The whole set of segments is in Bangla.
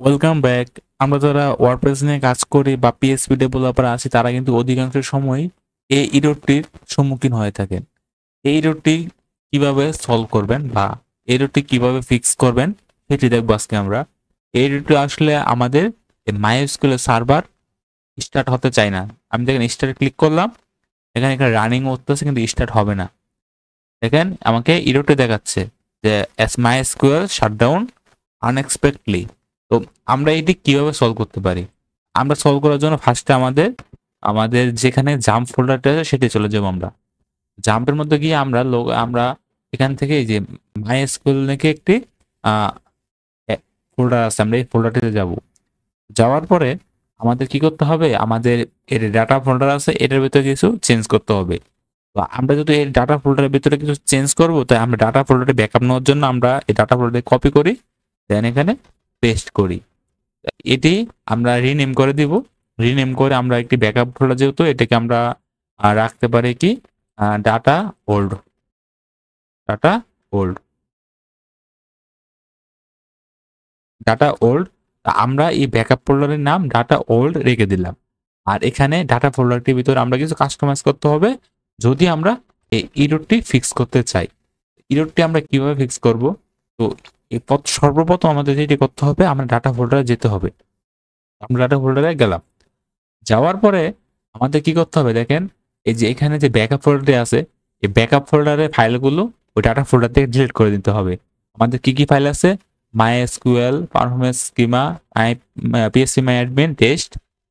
Welcome back. আমরা যারা ওয়ার্ডপ্রেস নিয়ে কাজ করি বা পিএইচপি ডেভেলপার আছি তারা কিন্তু অধিকাংশ সময় এই ইররটির সম্মুখীন হয়ে থাকেন। এই ইররটি কিভাবে সলভ করবেন বা এই ইররটি কিভাবে ফিক্স করবেন সেটি দেখবো আজকে আমরা। এই ইররটি আসলে আমাদের মাইস্কুলের সার্ভার স্টার্ট হতে চায় না। আমি দেখেন স্টার্ট ক্লিক করলাম, এখানে একটা রানিং হতেছে কিন্তু স্টার্ট হবে না। দেখেন আমাকে ইররটি দেখাচ্ছে যে এস মাইস্কুয়েল শাটডাউন আনএক্সপেক্টলি। তো আমরা এটি কিভাবে সলভ করতে পারি? আমরা সলভ করার জন্য ফার্স্টে আমাদের আমাদের যেখানে জাম্প ফোল্ডারটা আছে সেটি চলে যাবো। আমরা জাম্পের মধ্যে গিয়ে আমরা এখান থেকে এই যে মাই স্কুল নাকি একটি ফোল্ডার আছে, আমরা এই ফোল্ডারটিতে যাব। যাওয়ার পরে আমাদের কি করতে হবে, আমাদের এর ডাটা ফোল্ডার আছে এটার ভিতরে কিছু চেঞ্জ করতে হবে। তো আমরা যদি এই ডাটা ফোল্ডারের ভিতরে কিছু চেঞ্জ করবো, তাই আমরা ডাটা ফোল্ডারে ব্যাকআপ নেওয়ার জন্য আমরা এই ডাটা ফোল্ডারে কপি করি, দেন এখানে পেস্ট করি। এটি আমরা রিনেম করে দিব। রিনেম করে আমরা একটি ব্যাকআপ ফোল্ডার, যেহেতু এটাকে আমরা রাখতে পারি কি data old. Data old data old আমরা এই ব্যাকআপ ফোল্ডারের নাম ডাটা ওল্ড রেখে দিলাম। আর এখানে ডাটা ফোল্ডারটির ভিতরে আমরা কিছু কাস্টমাইজ করতে হবে যদি আমরা এই ইররটি ফিক্স করতে চাই। ইররটি আমরা কিভাবে ফিক্স করব? তো সর্বপ্রথম আমাদের যেটি করতে হবে, আমরা ডাটা ফোল্ডারে যেতে হবে। আমরা ডাটা ফোল্ডারে গেলাম। যাওয়ার পরে আমাদের কি করতে হবে, দেখেন এই যে এখানে যে ব্যাকআপ ফোল্ডারটি আছে, এই ব্যাকআপ ফোল্ডারের ফাইলগুলো ওই ডাটা ফোল্ডার থেকে ডিলিট করে দিতে হবে। আমাদের কি কি ফাইল আছে? MySQL, পারফরম্যান্স স্কিমা, পিএসপি মাই অ্যাডমিন, টেস্ট,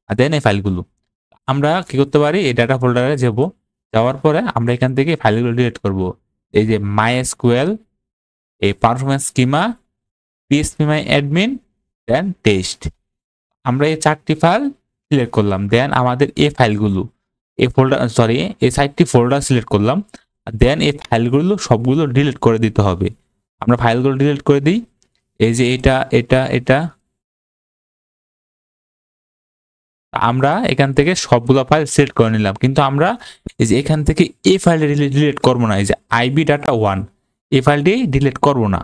আর দেন এই ফাইলগুলো আমরা কি করতে পারি, এই ডাটা ফোল্ডারে যাব। যাওয়ার পরে আমরা এখান থেকে ফাইলগুলো ডিলিট করব। এই যে MySQL, এই পারফরম্যান্স স্কিমা, পিএসপি মাই অ্যাডমিন, দেন টেস্ট, আমরা এই 4টি ফাইল সিলেক্ট করলাম। দেন আমাদের এই ফাইলগুলো এই ফোল্ডার এই 4টি ফোল্ডার সিলেক্ট করলাম। দেন এই ফাইলগুলো সবগুলো ডিলিট করে দিতে হবে। আমরা ফাইলগুলো ডিলিট করে দিই। এই যে এটা এটা এটা আমরা এখান থেকে সবগুলো ফাইল সিলেক্ট করে নিলাম, কিন্তু আমরা এই যে এখান থেকে এই ফাইলটা ডিলিট করবো না। এই যে আইবি ডাটা 1 এই ফাইলটি ডিলিট করবো না।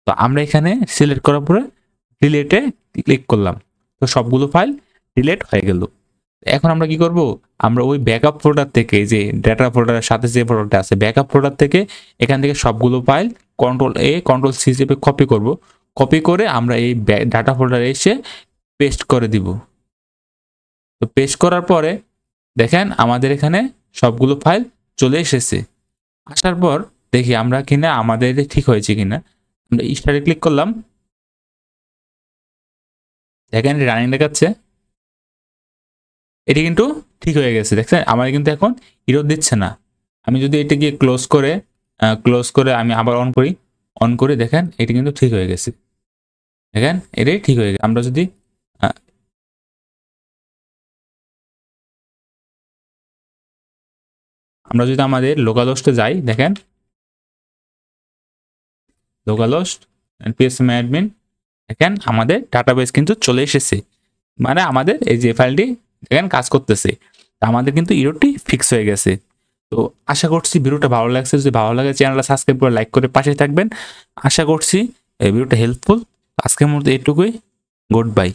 তো আমরা এখানে সিলেক্ট করার পরে ডিলিটে ক্লিক করলাম, তো সবগুলো ফাইল ডিলিট হয়ে গেল। এখন আমরা কি করব, আমরা ওই ব্যাকআপ ফোল্ডার থেকে, যে ডাটা ফোল্ডারের সাথে যে ফোল্ডারটা আছে ব্যাকআপ ফোল্ডার থেকে, এখান থেকে সবগুলো ফাইল কন্ট্রোল-A কন্ট্রোল-C চেপে কপি করব। কপি করে আমরা এই ডাটা ফোল্ডারে এসে পেস্ট করে দিব। তো পেস্ট করার পরে দেখেন আমাদের এখানে সবগুলো ফাইল চলে এসেছে। আসার পর দেখি আমরা কিনা আমাদের ঠিক হয়েছে কিনা। আমরা স্টারে ক্লিক করলাম, দেখেন রানিং দেখাচ্ছে, এটি কিন্তু ঠিক হয়ে গেছে। দেখছেন আমার কিন্তু এখন ইরর দিচ্ছে না। আমি যদি এটা গিয়ে ক্লোজ করে আমি আবার অন করি, দেখেন এটি কিন্তু ঠিক হয়ে গেছে। দেখেন এটাই ঠিক হয়ে গেছে। আমরা যদি আমাদের লোকাল হোস্টে যাই, দেখেন লোকাল হোস্ট পিএসএম অ্যাডমিন, দেখেন আমাদের ডাটাবেস কিন্তু চলে এসেছে। মানে আমাদের এই যে ফাইলটি দেখেন কাজ করতেছে, তা আমাদের কিন্তু ইররটি ফিক্স হয়ে গেছে। তো আশা করছি ভিডিওটা ভালো লাগছে। যদি ভালো লাগে চ্যানেলটা সাবস্ক্রাইব করে লাইক করে পাশে থাকবেন। আশা করছি এই ভিডিওটা হেল্পফুল। আজকের মধ্যে এটুকুই। Good bye.